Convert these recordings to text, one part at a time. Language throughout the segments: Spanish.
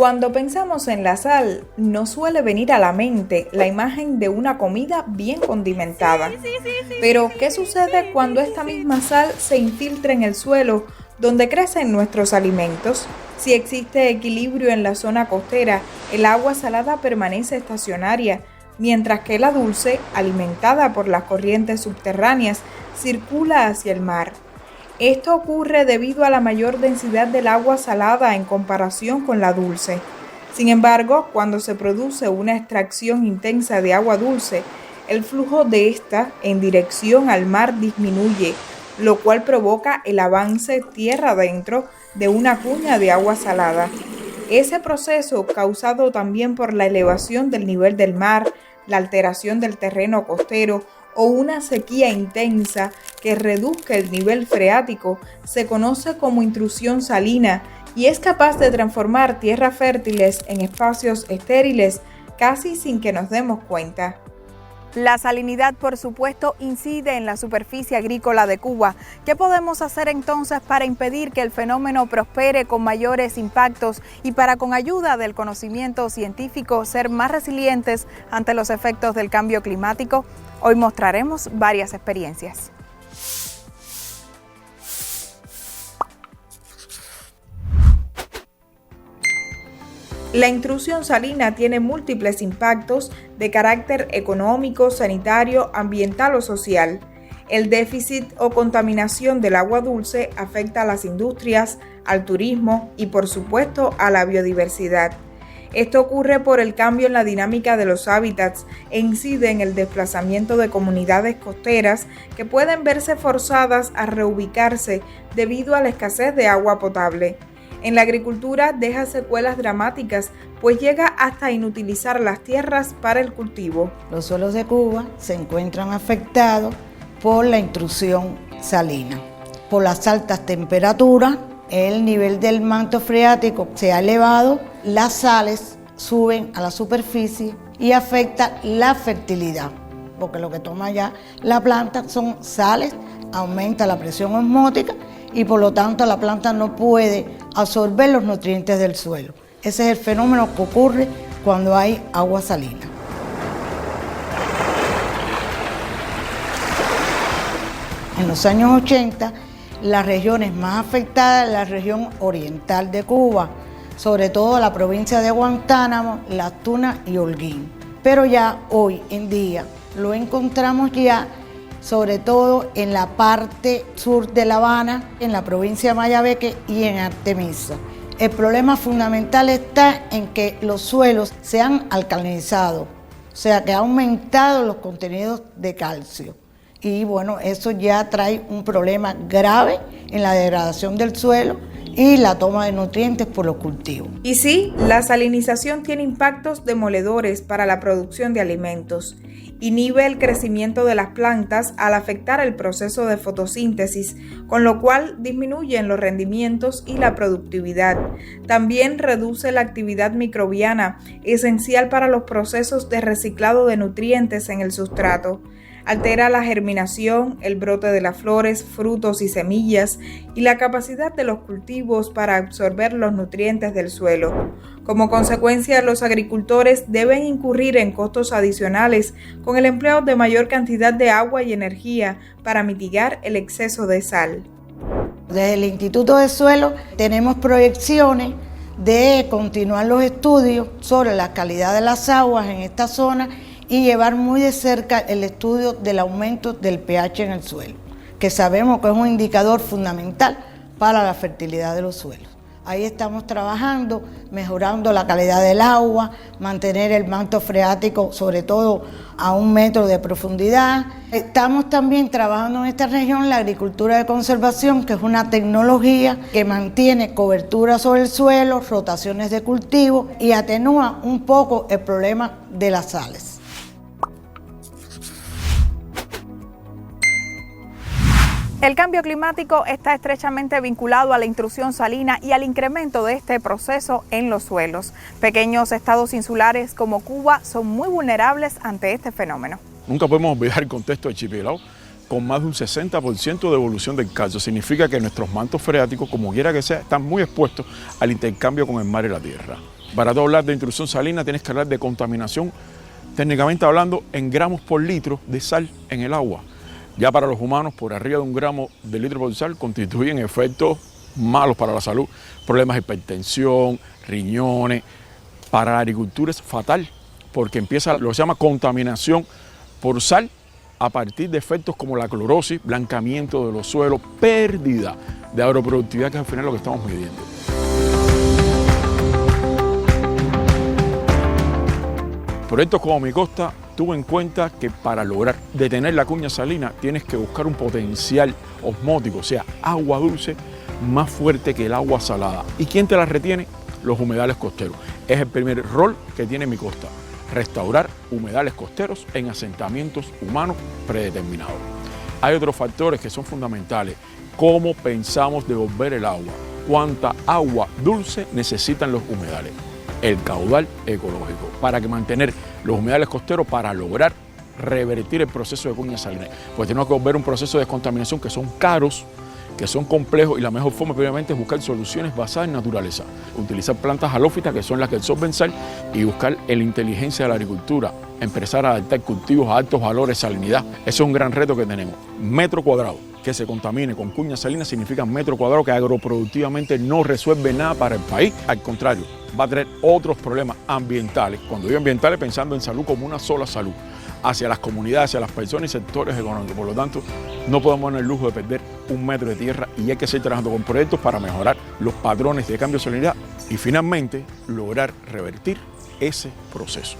Cuando pensamos en la sal, nos suele venir a la mente la imagen de una comida bien condimentada. Pero, ¿qué sucede cuando esta misma sal se infiltra en el suelo donde crecen nuestros alimentos? Si existe equilibrio en la zona costera, el agua salada permanece estacionaria, mientras que la dulce, alimentada por las corrientes subterráneas, circula hacia el mar. Esto ocurre debido a la mayor densidad del agua salada en comparación con la dulce. Sin embargo, cuando se produce una extracción intensa de agua dulce, el flujo de esta en dirección al mar disminuye, lo cual provoca el avance tierra adentro de una cuña de agua salada. Ese proceso, causado también por la elevación del nivel del mar, la alteración del terreno costero o una sequía intensa que reduzca el nivel freático, se conoce como intrusión salina y es capaz de transformar tierras fértiles en espacios estériles casi sin que nos demos cuenta. La salinidad, por supuesto, incide en la superficie agrícola de Cuba. ¿Qué podemos hacer entonces para impedir que el fenómeno prospere con mayores impactos y para, con ayuda del conocimiento científico, ser más resilientes ante los efectos del cambio climático? Hoy mostraremos varias experiencias. La intrusión salina tiene múltiples impactos de carácter económico, sanitario, ambiental o social. El déficit o contaminación del agua dulce afecta a las industrias, al turismo y, por supuesto, a la biodiversidad. Esto ocurre por el cambio en la dinámica de los hábitats e incide en el desplazamiento de comunidades costeras que pueden verse forzadas a reubicarse debido a la escasez de agua potable. En la agricultura deja secuelas dramáticas, pues llega hasta inutilizar las tierras para el cultivo. Los suelos de Cuba se encuentran afectados por la intrusión salina. Por las altas temperaturas, el nivel del manto freático se ha elevado, las sales suben a la superficie y afecta la fertilidad, porque lo que toma ya la planta son sales, aumenta la presión osmótica y por lo tanto la planta no puede absorber los nutrientes del suelo. Ese es el fenómeno que ocurre cuando hay agua salina. En los años 80, las regiones más afectadas es la región oriental de Cuba, sobre todo la provincia de Guantánamo, Las Tunas y Holguín. Pero ya hoy en día lo encontramos ya sobre todo en la parte sur de La Habana, en la provincia de Mayabeque y en Artemisa. El problema fundamental está en que los suelos se han alcalinizado, o sea que ha aumentado los contenidos de calcio. Y bueno, eso ya trae un problema grave en la degradación del suelo y la toma de nutrientes por los cultivos. Y sí, la salinización tiene impactos demoledores para la producción de alimentos. Inhibe el crecimiento de las plantas al afectar el proceso de fotosíntesis, con lo cual disminuyen los rendimientos y la productividad. También reduce la actividad microbiana, esencial para los procesos de reciclado de nutrientes en el sustrato. Altera la germinación, el brote de las flores, frutos y semillas y la capacidad de los cultivos para absorber los nutrientes del suelo. Como consecuencia, los agricultores deben incurrir en costos adicionales con el empleo de mayor cantidad de agua y energía para mitigar el exceso de sal. Desde el Instituto de Suelo tenemos proyecciones de continuar los estudios sobre la calidad de las aguas en esta zona y llevar muy de cerca el estudio del aumento del pH en el suelo, que sabemos que es un indicador fundamental para la fertilidad de los suelos. Ahí estamos trabajando, mejorando la calidad del agua, mantener el manto freático sobre todo a 1 metro de profundidad. Estamos también trabajando en esta región la agricultura de conservación, que es una tecnología que mantiene cobertura sobre el suelo, rotaciones de cultivo y atenúa un poco el problema de las sales. El cambio climático está estrechamente vinculado a la intrusión salina y al incremento de este proceso en los suelos. Pequeños estados insulares como Cuba son muy vulnerables ante este fenómeno. Nunca podemos olvidar el contexto archipiélago, con más de un 60% de evolución del calcio. Significa que nuestros mantos freáticos, como quiera que sea, están muy expuestos al intercambio con el mar y la tierra. Para tú hablar de intrusión salina tienes que hablar de contaminación, técnicamente hablando, en gramos por litro de sal en el agua. Ya para los humanos, por arriba de 1 gramo de litro por sal constituyen efectos malos para la salud, problemas de hipertensión, riñones. Para la agricultura es fatal, porque empieza lo que se llama contaminación por sal a partir de efectos como la clorosis, blancamiento de los suelos, pérdida de agroproductividad, que es al final lo que estamos midiendo. Proyectos como Mi Costa tuvo en cuenta que para lograr detener la cuña salina tienes que buscar un potencial osmótico, o sea, agua dulce más fuerte que el agua salada. ¿Y quién te la retiene? Los humedales costeros. Es el primer rol que tiene Mi Costa, restaurar humedales costeros en asentamientos humanos predeterminados. Hay otros factores que son fundamentales. ¿Cómo pensamos devolver el agua? ¿Cuánta agua dulce necesitan los humedales? El caudal ecológico, para que mantener los humedales costeros para lograr revertir el proceso de cuña salina. Pues tenemos que volver un proceso de descontaminación que son caros, que son complejos, y la mejor forma previamente es buscar soluciones basadas en naturaleza. Utilizar plantas halófitas, que son las que absorben sal, y buscar la inteligencia de la agricultura, empezar a adaptar cultivos a altos valores de salinidad. Ese es un gran reto que tenemos. Metro cuadrado que se contamine con cuña salina significa metro cuadrado que agroproductivamente no resuelve nada para el país. Al contrario, va a tener otros problemas ambientales. Cuando digo ambientales, pensando en salud como una sola salud, hacia las comunidades, hacia las personas y sectores económicos. Por lo tanto, no podemos dar el lujo de perder 1 metro de tierra, y hay que seguir trabajando con proyectos para mejorar los patrones de cambio de salinidad y finalmente lograr revertir ese proceso.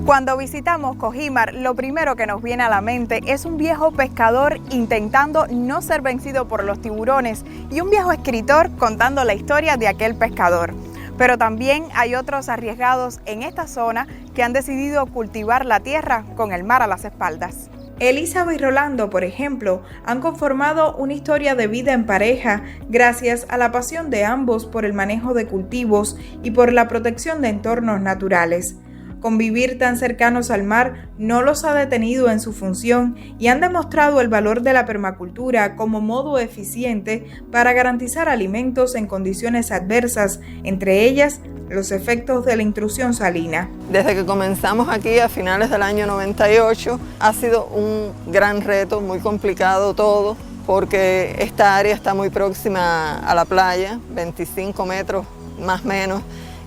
Cuando visitamos Cojímar, lo primero que nos viene a la mente es un viejo pescador intentando no ser vencido por los tiburones y un viejo escritor contando la historia de aquel pescador. Pero también hay otros arriesgados en esta zona que han decidido cultivar la tierra con el mar a las espaldas. Elizabeth y Rolando, por ejemplo, han conformado una historia de vida en pareja gracias a la pasión de ambos por el manejo de cultivos y por la protección de entornos naturales. Convivir tan cercanos al mar no los ha detenido en su función y han demostrado el valor de la permacultura como modo eficiente para garantizar alimentos en condiciones adversas, entre ellas los efectos de la intrusión salina. Desde que comenzamos aquí a finales del año 98 ha sido un gran reto, muy complicado todo, porque esta área está muy próxima a la playa, 25 metros más o menos,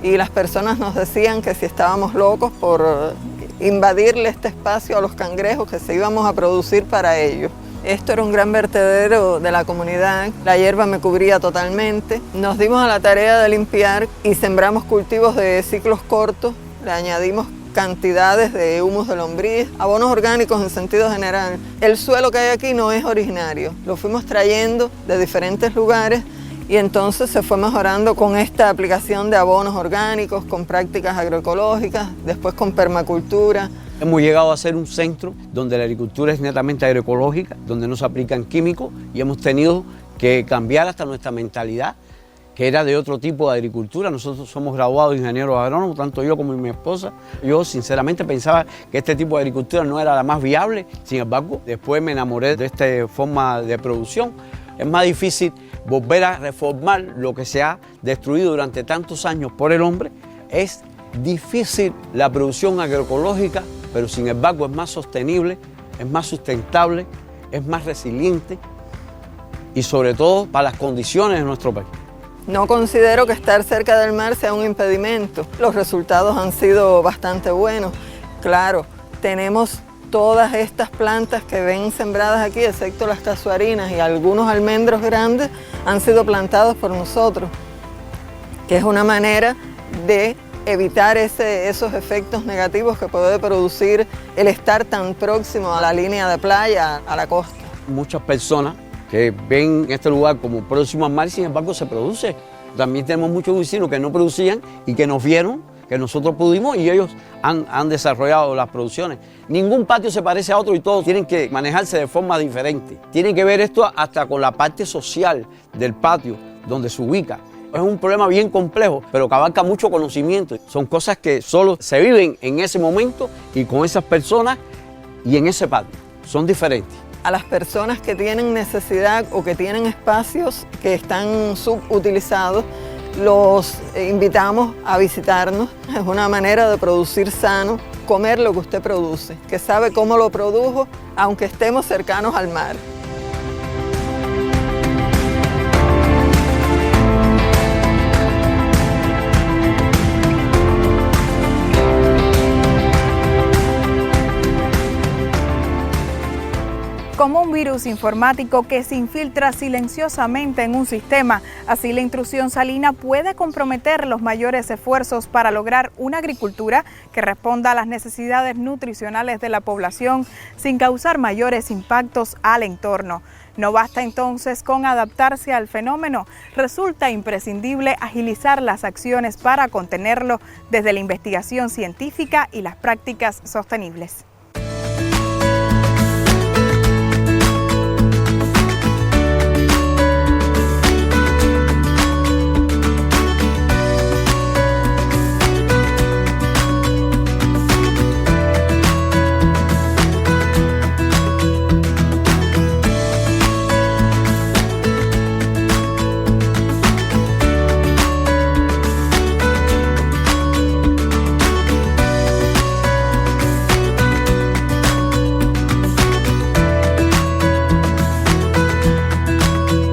y las personas nos decían que si estábamos locos por invadirle este espacio a los cangrejos que se íbamos a producir para ellos. Esto era un gran vertedero de la comunidad, la hierba me cubría totalmente. Nos dimos a la tarea de limpiar y sembramos cultivos de ciclos cortos, le añadimos cantidades de humus de lombriz, abonos orgánicos en sentido general. El suelo que hay aquí no es originario, lo fuimos trayendo de diferentes lugares y entonces se fue mejorando con esta aplicación de abonos orgánicos, con prácticas agroecológicas, después con permacultura. Hemos llegado a ser un centro donde la agricultura es netamente agroecológica, donde no se aplican químicos y hemos tenido que cambiar hasta nuestra mentalidad, que era de otro tipo de agricultura. Nosotros somos graduados ingenieros agrónomos, tanto yo como mi esposa. Yo sinceramente pensaba que este tipo de agricultura no era la más viable, sin embargo, después me enamoré de esta forma de producción. Es más difícil volver a reformar lo que se ha destruido durante tantos años por el hombre. Es difícil la producción agroecológica, pero sin embargo es más sostenible, es más sustentable, es más resiliente y sobre todo para las condiciones de nuestro país. No considero que estar cerca del mar sea un impedimento. Los resultados han sido bastante buenos. Claro, tenemos todas estas plantas que ven sembradas aquí, excepto las casuarinas y algunos almendros grandes, han sido plantados por nosotros, que es una manera de evitar esos efectos negativos que puede producir el estar tan próximo a la línea de playa, a la costa. Muchas personas que ven este lugar como próximo al mar, sin embargo se produce. También tenemos muchos vecinos que no producían y que nos vieron que nosotros pudimos y ellos han desarrollado las producciones. Ningún patio se parece a otro y todos tienen que manejarse de forma diferente. Tienen que ver esto hasta con la parte social del patio, donde se ubica. Es un problema bien complejo, pero que abarca mucho conocimiento. Son cosas que solo se viven en ese momento y con esas personas y en ese patio. Son diferentes. A las personas que tienen necesidad o que tienen espacios que están subutilizados, los invitamos a visitarnos. Es una manera de producir sano, comer lo que usted produce, que sabe cómo lo produjo, aunque estemos cercanos al mar. Como un virus informático que se infiltra silenciosamente en un sistema, así la intrusión salina puede comprometer los mayores esfuerzos para lograr una agricultura que responda a las necesidades nutricionales de la población sin causar mayores impactos al entorno. No basta entonces con adaptarse al fenómeno, resulta imprescindible agilizar las acciones para contenerlo desde la investigación científica y las prácticas sostenibles.